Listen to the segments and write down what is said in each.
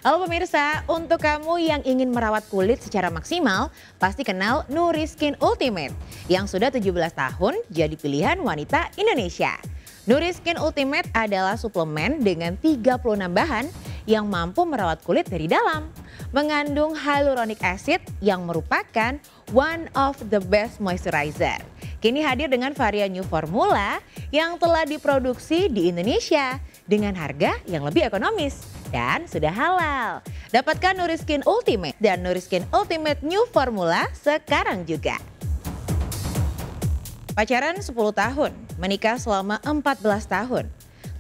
Halo pemirsa, untuk kamu yang ingin merawat kulit secara maksimal, pasti kenal Nuriskin Ultimate yang sudah 17 tahun jadi pilihan wanita Indonesia. Nuriskin Ultimate adalah suplemen dengan 36 bahan yang mampu merawat kulit dari dalam. Mengandung hyaluronic acid yang merupakan one of the best moisturizer. Kini hadir dengan varian new formula yang telah diproduksi di Indonesia dengan harga yang lebih ekonomis dan sudah halal. Dapatkan Nuriskin Ultimate dan Nuriskin Ultimate New Formula sekarang juga. Pacaran 10 tahun, menikah selama 14 tahun.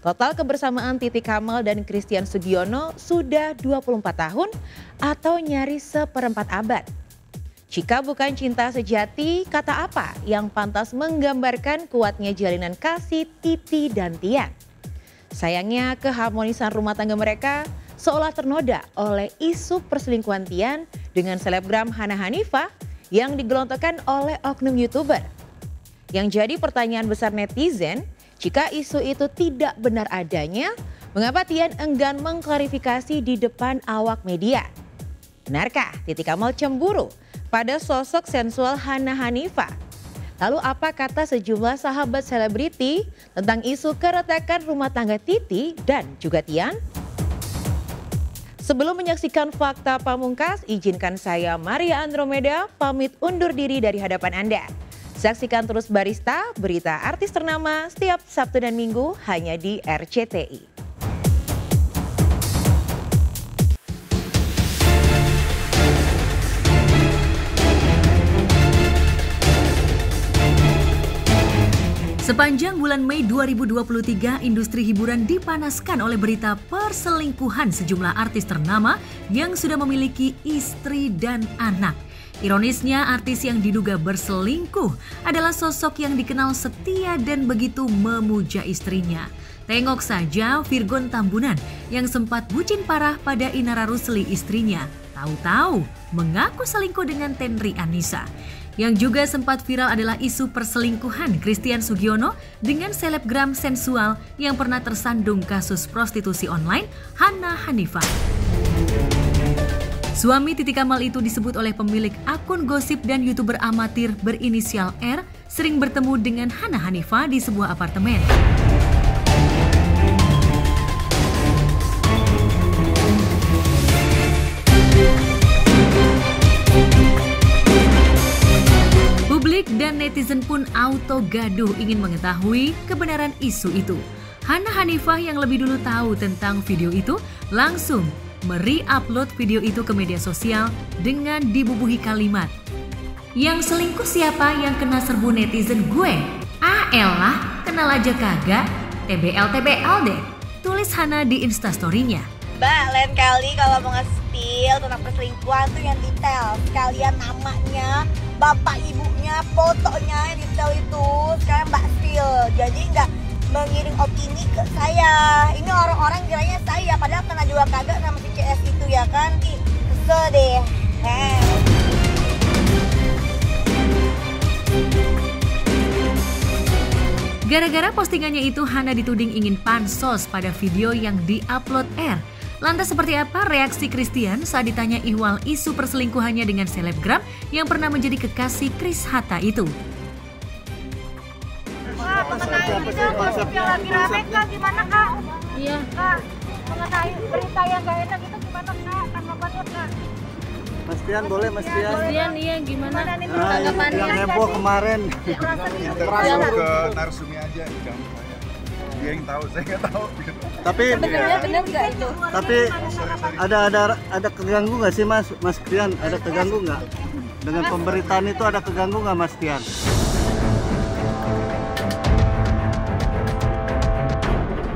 Total kebersamaan Titi Kamal dan Christian Sugiono sudah 24 tahun atau nyaris seperempat abad. Jika bukan cinta sejati, kata apa yang pantas menggambarkan kuatnya jalinan kasih Titi dan Tian? Sayangnya keharmonisan rumah tangga mereka seolah ternoda oleh isu perselingkuhan Tian dengan selebgram Hana Hanifah yang digelontorkan oleh oknum YouTuber. Yang jadi pertanyaan besar netizen, jika isu itu tidak benar adanya, mengapa Tian enggan mengklarifikasi di depan awak media? Benarkah Titi Kamal cemburu pada sosok sensual Hana Hanifah? Lalu apa kata sejumlah sahabat selebriti tentang isu keretakan rumah tangga Titi dan juga Tian? Sebelum menyaksikan fakta pamungkas, izinkan saya Maria Andromeda pamit undur diri dari hadapan Anda. Saksikan terus Barista, berita artis ternama setiap Sabtu dan Minggu hanya di RCTI. Sepanjang bulan Mei 2023, industri hiburan dipanaskan oleh berita perselingkuhan sejumlah artis ternama yang sudah memiliki istri dan anak. Ironisnya, artis yang diduga berselingkuh adalah sosok yang dikenal setia dan begitu memuja istrinya. Tengok saja Virgon Tambunan yang sempat bucin parah pada Inara Rusli istrinya. Tahu-tahu mengaku selingkuh dengan Tenri Anissa. Yang juga sempat viral adalah isu perselingkuhan Christian Sugiono dengan selebgram sensual yang pernah tersandung kasus prostitusi online Hana Hanifah. Suami Titi Kamal itu disebut oleh pemilik akun gosip dan YouTuber amatir berinisial R sering bertemu dengan Hana Hanifah di sebuah apartemen. Publik dan netizen pun auto gaduh ingin mengetahui kebenaran isu itu. Hana Hanifah yang lebih dulu tahu tentang video itu langsung mere-upload video itu ke media sosial dengan dibubuhi kalimat, "Yang selingkuh siapa yang kena serbu netizen gue? Ah elah, kenal aja kagak, TBL deh," tulis Hana di instastory-nya. Mbak, lain kali kalau mau nge-spill tentang perselingkuhan tuh yang detail. Sekalian namanya, bapak ibunya, fotonya yang detail itu. Sekarang Mbak spill. Jadi nggak mengiring opini ke saya. Ini orang-orang kiranya saya, padahal kena juga kagak sama si CS itu ya kan. Kesel deh. Gara-gara postingannya itu, Hana dituding ingin pansos pada video yang di-upload R. Lantas seperti apa reaksi Christian saat ditanya ihwal isu perselingkuhannya dengan selebgram yang pernah menjadi kekasih Chris Hatta itu? Kak, mengenai video gosip yang lagi rame Kak, gimana Kak? Iya. Kak, mengenai berita yang gak enak itu gimana Kak? Tanggapannya Kak? Mas Tian boleh Mas Tian? Mas Tian iya gimana? Yang heboh kemarin. Langsung ke Narsumi aja, jangan saya. Dia yang tahu, saya nggak tahu. Tapi Sebenarnya benar nggak itu? Tapi ada keganggu nggak sih Mas Tian? Ada keganggu nggak? Dengan pemberitaan itu ada keganggu nggak Mas Tian?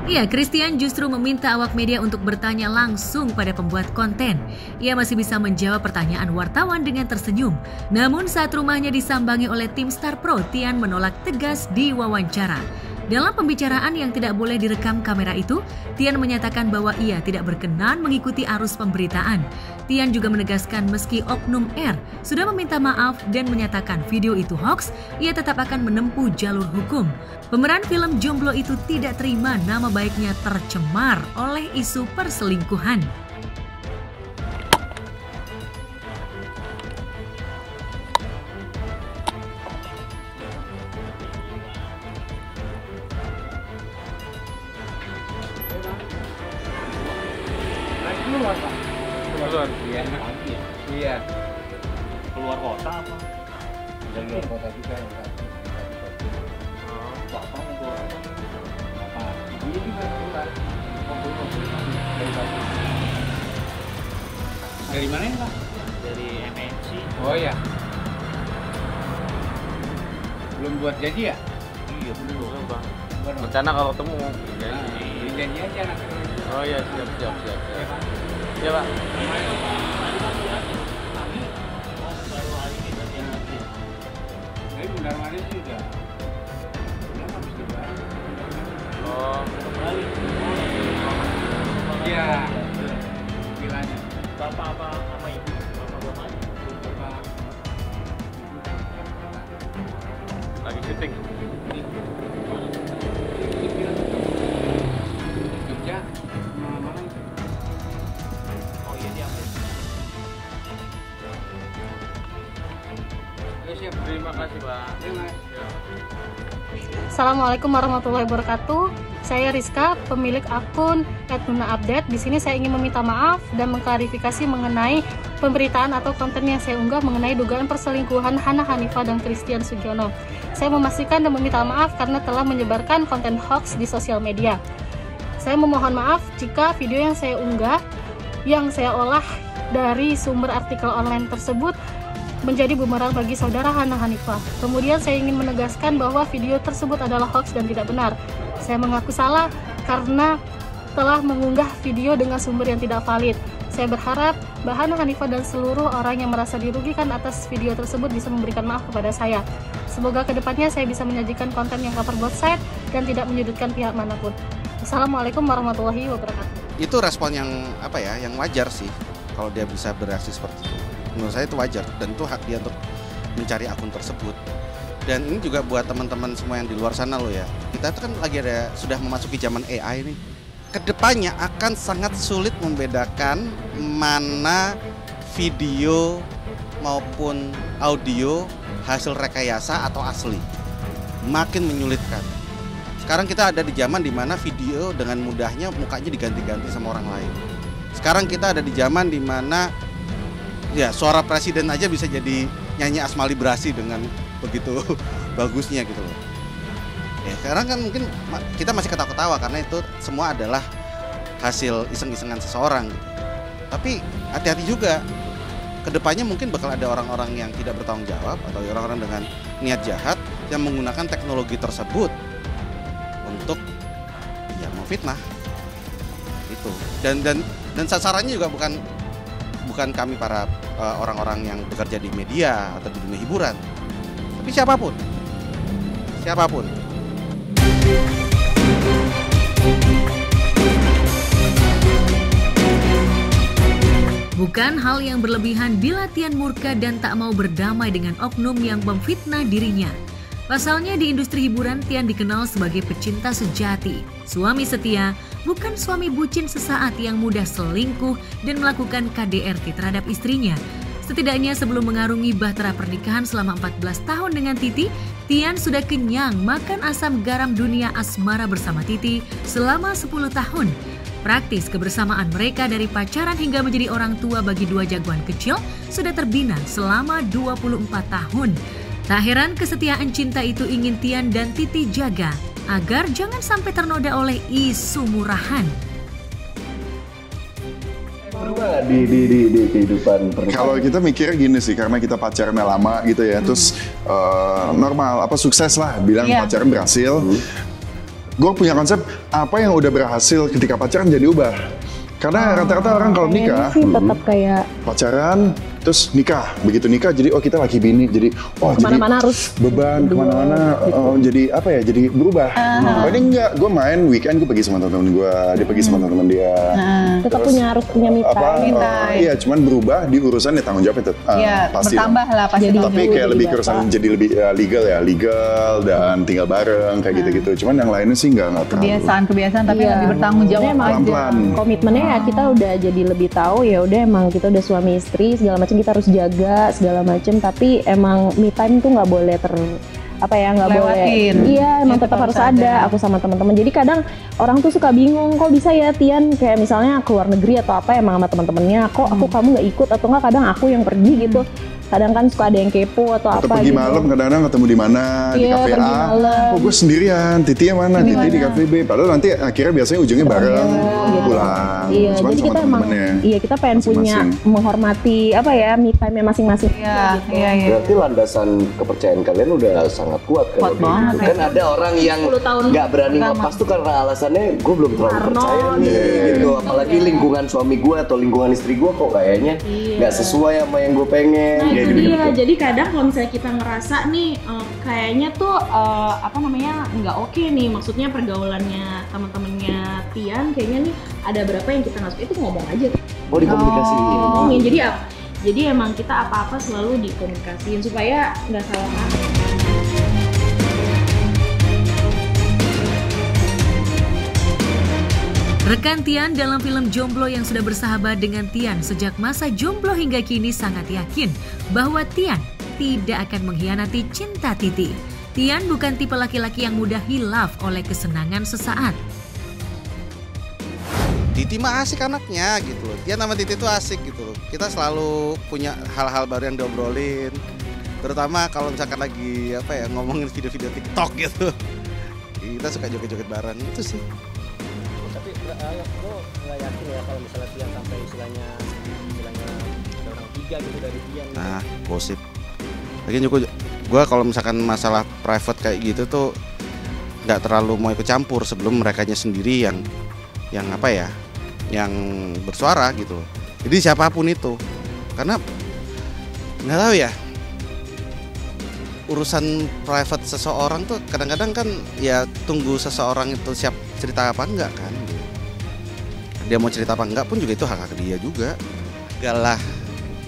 Iya, Christian justru meminta awak media untuk bertanya langsung pada pembuat konten. Ia masih bisa menjawab pertanyaan wartawan dengan tersenyum. Namun saat rumahnya disambangi oleh tim Star Pro, Tian menolak tegas diwawancara. Dalam pembicaraan yang tidak boleh direkam kamera itu, Tian menyatakan bahwa ia tidak berkenan mengikuti arus pemberitaan. Tian juga menegaskan meski oknum R sudah meminta maaf dan menyatakan video itu hoax, ia tetap akan menempuh jalur hukum. Pemeran film Jomblo itu tidak terima nama baiknya tercemar oleh isu perselingkuhan. Keluar. Iya. Iya. Keluar kota apa? Dari luar kota juga. Bapak mau keluar apa? Bapak. Ibunya juga keluar. Dari mana ya, Pak? Dari MNC. Oh iya. Belum buat janji ya? Iya belum kan bang. Baru. Rencana kalau ketemu mau Nah, janji aja anak. Oh iya siap. Ya, Pak. Iya pak. Tapi Bundar Manis sih udah habis lebaran. Oh. Iya. Bilanya. Bapak apa sama ibu? Bapak belum aja. Bapak. Lagi syuting. Jogja. Mana? Oh iya diambil. Ya siap. Terima kasih pak. Terima. Ya. Assalamualaikum warahmatullahi wabarakatuh. Saya Rizka, pemilik akun @nuna_update. Di sini saya ingin meminta maaf dan mengklarifikasi mengenai pemberitaan atau konten yang saya unggah mengenai dugaan perselingkuhan Hana Hanifah dan Christian Sugiono. Saya memastikan dan meminta maaf karena telah menyebarkan konten hoax di sosial media. Saya memohon maaf jika video yang saya unggah, yang saya olah dari sumber artikel online tersebut menjadi bumerang bagi saudara Hana Hanifah. Kemudian saya ingin menegaskan bahwa video tersebut adalah hoax dan tidak benar. Saya mengaku salah karena telah mengunggah video dengan sumber yang tidak valid. Saya berharap Mbak Hana Hanifah dan seluruh orang yang merasa dirugikan atas video tersebut bisa memberikan maaf kepada saya. Semoga kedepannya saya bisa menyajikan konten yang cover both side dan tidak menyudutkan pihak manapun. Assalamualaikum warahmatullahi wabarakatuh. Itu respon yang apa ya, yang wajar sih kalau dia bisa bereaksi seperti itu. Menurut saya itu wajar dan itu hak dia untuk mencari akun tersebut. Dan ini juga buat teman-teman semua yang di luar sana loh ya. Kita itu kan lagi sudah memasuki zaman AI nih. Kedepannya akan sangat sulit membedakan mana video maupun audio hasil rekayasa atau asli. Makin menyulitkan. Sekarang kita ada di zaman dimana video dengan mudahnya mukanya diganti-ganti sama orang lain. Sekarang kita ada di zaman dimana ya suara presiden aja bisa jadi nyanyi Asmali Brasi dengan begitu bagusnya gitu loh. Ya sekarang kan mungkin kita masih ketawa-ketawa karena itu semua adalah hasil iseng-isengan seseorang gitu. Tapi hati-hati juga. Kedepannya mungkin bakal ada orang-orang yang tidak bertanggung jawab atau orang-orang dengan niat jahat yang menggunakan teknologi tersebut untuk ya memfitnah itu. Dan sasarannya juga bukan kami para orang-orang yang bekerja di media atau di dunia hiburan, tapi siapapun. Bukan hal yang berlebihan bila Tian murka dan tak mau berdamai dengan oknum yang memfitnah dirinya. Pasalnya di industri hiburan, Tian dikenal sebagai pecinta sejati, suami setia, bukan suami bucin sesaat yang mudah selingkuh dan melakukan KDRT terhadap istrinya. Setidaknya sebelum mengarungi bahtera pernikahan selama 14 tahun dengan Titi, Tian sudah kenyang makan asam garam dunia asmara bersama Titi selama 10 tahun. Praktis kebersamaan mereka dari pacaran hingga menjadi orang tua bagi dua jagoan kecil sudah terbina selama 24 tahun. Tak heran kesetiaan cinta itu ingin Tian dan Titi jaga agar jangan sampai ternoda oleh isu murahan. Berubah di kehidupan pernikahan? Kalau kita mikirnya gini sih, karena kita pacarannya lama gitu ya, terus normal, sukses lah, bilang pacaran berhasil. Gue punya konsep, apa yang udah berhasil ketika pacaran jadi ubah. Karena rata-rata orang kalau nikah, tetap kayak pacaran, terus nikah. Begitu nikah, jadi kita laki bini, jadi kemana-mana harus beban, kemana-mana, jadi apa ya, jadi berubah. Ini enggak, gue main weekend, gue pergi sama teman-teman gue, dia pergi sama teman-teman dia. Tetap harus punya me time. Iya, cuman berubah di urusan tanggung jawab itu pasti. Bertambah lah pasti. Tapi kayak lebih ke urusan jadi lebih legal dan tinggal bareng kayak gitu-gitu. Cuman yang lainnya sih nggak terlalu. Kebiasaan tapi lebih bertanggung jawab aja. Komitmennya ya kita udah jadi lebih tahu, ya udah emang kita udah suami istri segala macam, kita harus jaga segala macam, tapi emang me time tuh nggak boleh nggak boleh. Iya, emang tetap harus ada. Aku sama teman-teman. Jadi kadang orang tuh suka bingung, kok bisa ya Tian kayak misalnya keluar negeri atau apa emang sama teman-temannya, kok kamu nggak ikut atau nggak, kadang aku yang pergi gitu. Kadang kan suka ada yang kepo atau apa pergi gitu. malam kadang-kadang ketemu di mana, di kafe A. Oh gue sendirian, Titi yang mana? Titi di kafe B. Padahal nanti akhirnya biasanya ujungnya bareng pulang. Iya, cuman jadi sama kita emang kita pengen punya menghormati me time-nya masing-masing. Iya. Berarti landasan kepercayaan kalian udah sangat kuat kan? Kan ada orang yang nggak berani ngelepas tuh karena alasannya gue belum terlalu percaya nih gitu. Apalagi lingkungan suami gue atau lingkungan istri gue kok kayaknya nggak sesuai sama yang gue pengen. Iya, jadi kadang kalau misalnya kita ngerasa nih kayaknya tuh nggak oke nih, maksudnya pergaulannya teman-temannya Tian kayaknya nih ada berapa yang kita nggak suka, itu ngomong aja. Oh, dikomunikasiin. Ngomongin, jadi emang kita apa-apa selalu dikomunikasiin supaya nggak salah paham. Rekan Tian dalam film Jomblo yang sudah bersahabat dengan Tian sejak masa jomblo hingga kini sangat yakin bahwa Tian tidak akan mengkhianati cinta Titi. Tian bukan tipe laki-laki yang mudah hilaf oleh kesenangan sesaat. Titi mah asik anaknya gitu loh. Tian sama Titi tuh asik gitu loh. Kita selalu punya hal-hal baru yang diobrolin. Terutama kalau misalkan lagi ngomongin video-video TikTok gitu. Kita suka joget-joget bareng itu sih. Tapi lo nggak yakin ya kalau misalnya Tian sampai istilahnya ada orang 3 gitu dari Tian? Nah, gosip. Lagian juga gue kalau misalkan masalah private kayak gitu tuh nggak terlalu mau ikut campur sebelum merekanya sendiri yang bersuara gitu. Jadi siapapun itu, karena nggak tahu ya, urusan private seseorang tuh kadang-kadang kan ya tunggu seseorang itu siap cerita apa enggak kan. Dia mau cerita apa enggak pun juga itu hak dia juga. Galah,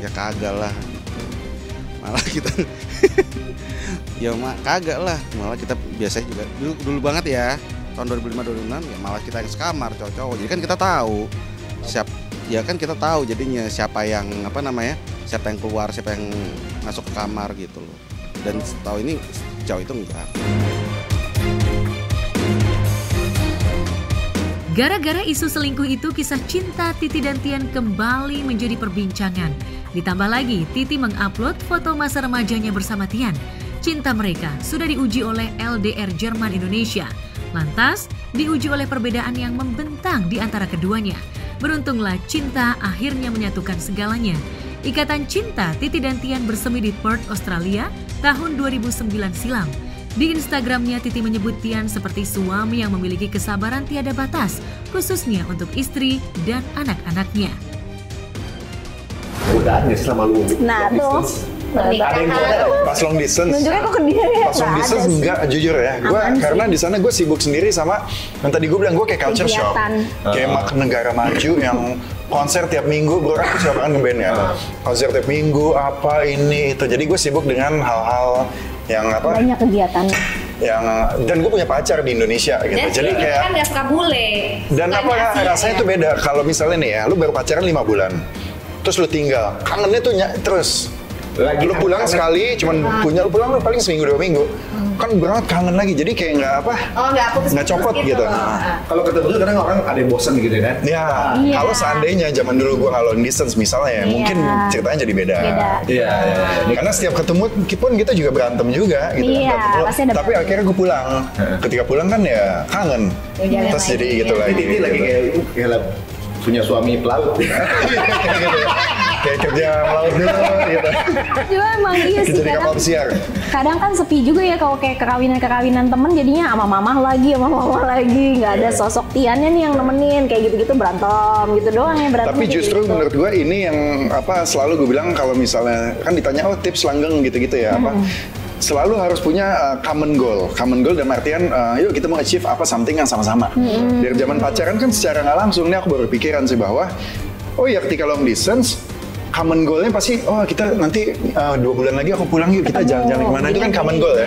ya kagak lah. Malah kita ya kagak lah. Malah kita biasanya juga dulu banget ya, tahun 2005-2006 ya malah kita yang sekamar cowok-cowok. Jadi kan kita tahu kita tahu jadinya siapa yang siapa yang keluar, siapa yang masuk ke kamar gitu loh. Dan setahu ini jauh itu enggak. Gara-gara isu selingkuh itu, kisah cinta Titi dan Tian kembali menjadi perbincangan. Ditambah lagi, Titi mengupload foto masa remajanya bersama Tian. Cinta mereka sudah diuji oleh LDR Jerman Indonesia. Lantas, diuji oleh perbedaan yang membentang di antara keduanya. Beruntunglah cinta akhirnya menyatukan segalanya. Ikatan cinta Titi dan Tian bersemi di Perth, Australia tahun 2009 silam. Di Instagramnya, Titi menyebut Tian seperti suami yang memiliki kesabaran tiada batas, khususnya untuk istri dan anak-anaknya. Udah nih selama lu. Nah tuh. Ada yang pas long distance. Nunjuknya kok ke dia ya? Pas long distance enggak, jujur ya. Gue karena di sana gue sibuk sendiri sama yang tadi gue bilang, gue kayak culture shock. Kayak negara maju yang konser tiap minggu, bro, aku siapa kan ngeband ya. Konser tiap minggu, apa ini itu. Jadi gue sibuk dengan hal-hal yang banyak kegiatan. Dan gue punya pacar di Indonesia gitu. Jadi kayak kan gak suka bule. Dan rasanya tuh beda. Kalau misalnya nih ya, lu baru pacaran 5 bulan. Terus lu tinggal, kangennya tuh terus. Lu pulang sekali, cuman lu pulang lu paling seminggu 2 minggu. Kan berat kangen lagi, jadi kayak nggak copot gitu. Kalau ketemu kadang orang ada yang bosan gitu kan? Ya, kalau seandainya zaman dulu gue kalau distance misalnya, mungkin ceritanya jadi beda. Iya. Karena setiap ketemu pun kita juga berantem juga gitu. Tapi akhirnya gue pulang. Ketika pulang kan ya kangen. Terus jadi gitu lagi. Ini lagi kayak punya suami pelaut. Kayak kerja melaut dulu gitu. Cuma emang iya sih, kadang kan sepi juga ya kalau kayak kekawinan temen, jadinya sama mama lagi, nggak ada sosok Tiannya nih yang nemenin, kayak gitu-gitu berantem gitu doang ya berantem. Tapi justru gitu. Menurut gue ini yang selalu gue bilang kalau misalnya kan ditanya tips langgeng gitu-gitu ya selalu harus punya common goal dalam artian yuk kita mau achieve something yang sama-sama. Dari zaman pacaran kan secara nggak langsung nih aku baru pikiran sih bahwa ketika long distance common goalnya pasti kita nanti 2 bulan lagi aku pulang yuk kita jalan-jalan kemana, itu kan common goal ya.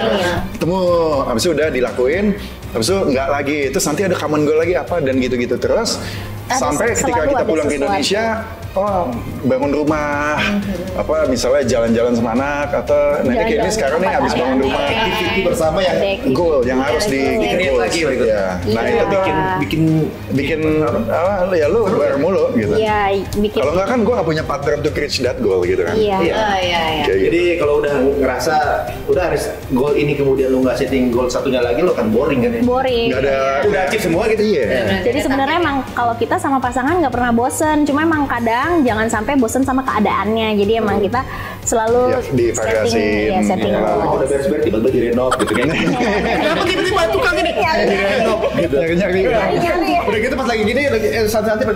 Ketemu habis itu udah dilakuin, habis itu nggak lagi, terus nanti ada common goal lagi apa dan gitu-gitu terus sampai ketika kita pulang ke Indonesia bangun rumah, apa misalnya jalan-jalan sama anak atau nanti kayak ini sekarang nih habis bangun rumah activity bersama yang goal yang harus Create lagi berikutnya. ya. Nah itu bikin apa ya lu bareng mulu gitu. Iya, bikin. Kalau nggak kan gue nggak punya partner untuk reach that goal gitu kan. Iya. Jadi kalau udah ngerasa udah harus goal ini kemudian lu nggak setting goal satunya lagi, lu kan boring kan ya. Boring. Nggak ada. Udah achieve semua gitu. Iya. Jadi sebenarnya emang kalau kita sama pasangan nggak pernah bosen, cuma emang kadang jangan sampai bosen sama keadaannya. Jadi emang kita selalu setting udah beres-beres tiba-tiba direnov gitu kan. Kenapa tiba-tiba tukang ini direnov gitu. Nyari. Udah gitu pas lagi gini santai-santai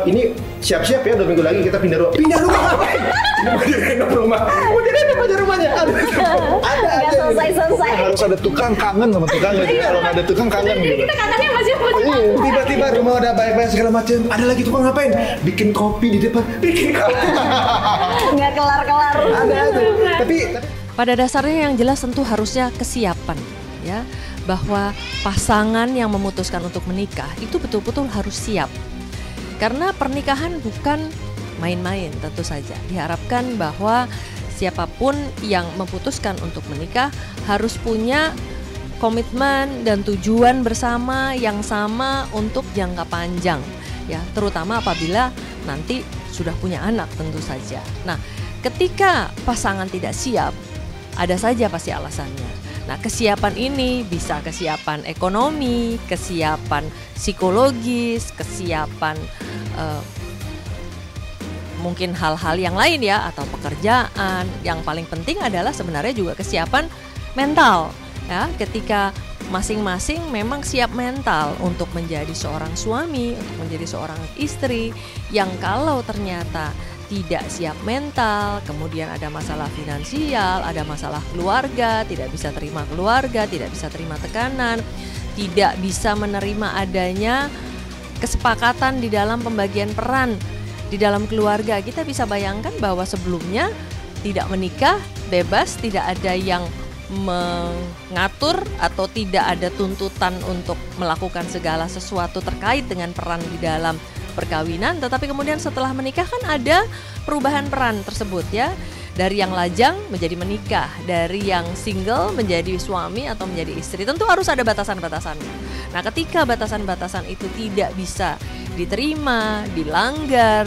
ini siap-siap ya 2 minggu lagi kita pindah rumah. Pindah rumah ngapain? Mau direnov rumah. Mau direnov aja rumahnya. Ada selesai. Harus ada tukang, kangen sama tukang gitu. Kalau nggak ada tukang kangen gitu. Kita kangennya masih tiba-tiba rumah udah baik-baik segala macam. Ada lagi tukang ngapain? Bikin kopi di depan. Nggak kelar-kelar. Ada. Tapi pada dasarnya yang jelas tentu harusnya kesiapan ya, bahwa pasangan yang memutuskan untuk menikah itu betul-betul harus siap. Karena pernikahan bukan main-main tentu saja. Diharapkan bahwa siapapun yang memutuskan untuk menikah harus punya komitmen dan tujuan bersama yang sama untuk jangka panjang ya, terutama apabila nanti sudah punya anak tentu saja. Nah, ketika pasangan tidak siap, ada saja pasti alasannya. Nah, kesiapan ini bisa kesiapan ekonomi, kesiapan psikologis, kesiapan mungkin hal-hal yang lain ya, atau pekerjaan. Yang paling penting adalah sebenarnya juga kesiapan mental ya, ketika masing-masing memang siap mental untuk menjadi seorang suami, untuk menjadi seorang istri, yang kalau ternyata tidak siap mental, kemudian ada masalah finansial, ada masalah keluarga, tidak bisa terima keluarga, tidak bisa terima tekanan, tidak bisa menerima adanya kesepakatan di dalam pembagian peran di dalam keluarga. Kita bisa bayangkan bahwa sebelumnya tidak menikah, bebas, tidak ada yang mengatur atau tidak ada tuntutan untuk melakukan segala sesuatu terkait dengan peran di dalam perkawinan, tetapi kemudian setelah menikah kan ada perubahan peran tersebut ya, dari yang lajang menjadi menikah, dari yang single menjadi suami atau menjadi istri. Tentu harus ada batasan-batasannya. Nah, ketika batasan-batasan itu tidak bisa diterima, dilanggar,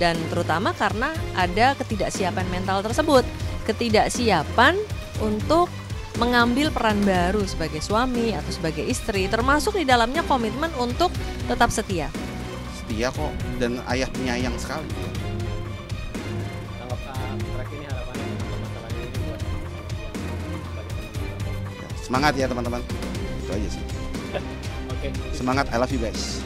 dan terutama karena ada ketidaksiapan mental tersebut, ketidaksiapan untuk mengambil peran baru sebagai suami atau sebagai istri, termasuk di dalamnya komitmen untuk tetap setia. Setia kok, dan ayah penyayang sekali. Semangat ya teman-teman, itu aja sih. Semangat, I love you guys.